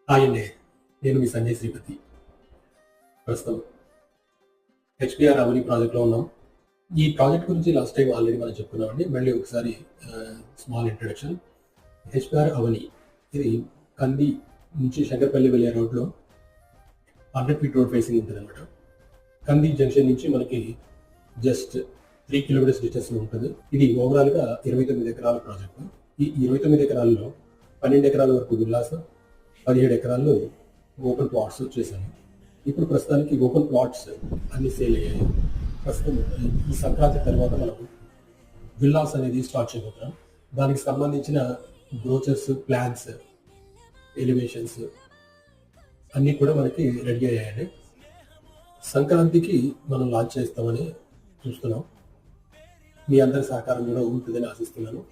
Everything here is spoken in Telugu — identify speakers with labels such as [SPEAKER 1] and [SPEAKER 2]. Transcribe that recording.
[SPEAKER 1] హాయ్ అండి. నేను మీ సంజయ్ శ్రీపతి. ప్రస్తుతం హెచ్‌బీఆర్ అవని ప్రాజెక్ట్‌లో ఉన్నాం. ఈ ప్రాజెక్ట్ గురించి లాస్ట్ టైమ్ ఆల్రెడీ మనం చెప్పుకున్నామండి. మళ్ళీ ఒకసారి స్మాల్ ఇంట్రడక్షన్. హెచ్‌బీఆర్ అవని ఇది కంది నుంచి శంకరపల్లి వెళ్ళే రోడ్‌లో 100 ఫీట్ రోడ్ ఫేసింగ్ ఉంటదనమాట. కంది జంక్షన్ నుంచి మనకి జస్ట్ 3 కిలోమీటర్స్ డిస్టెన్స్‌లో ఉంటుంది. ఇది ఓవరాల్‌గా 29 ఎకరాల ప్రాజెక్టు. ఈ 29 ఎకరాల్లో 12 ఎకరాల వరకు విల్లాస్, 17 ఎకరాల్లో ఓపెన్ ప్లాట్స్ చేశాను. ఇప్పుడు ప్రస్తుతానికి ఓపెన్ ప్లాట్స్ అన్ని సేల్ అయ్యాయి. ప్రస్తుతం ఈ సంక్రాంతి తర్వాత మనం విల్లాస్ అనేది స్టార్ట్ చేయబోతున్నాం. దానికి సంబంధించిన బ్రోచర్స్, ప్లాన్స్, ఎలివేషన్స్ అన్నీ కూడా మనకి రెడీ అయ్యాయండి. సంక్రాంతికి మనం లాంచ్ చేస్తామని చూస్తున్నాం. మీ అందరి సహకారం కూడా ఉంటుందని ఆశిస్తున్నాను.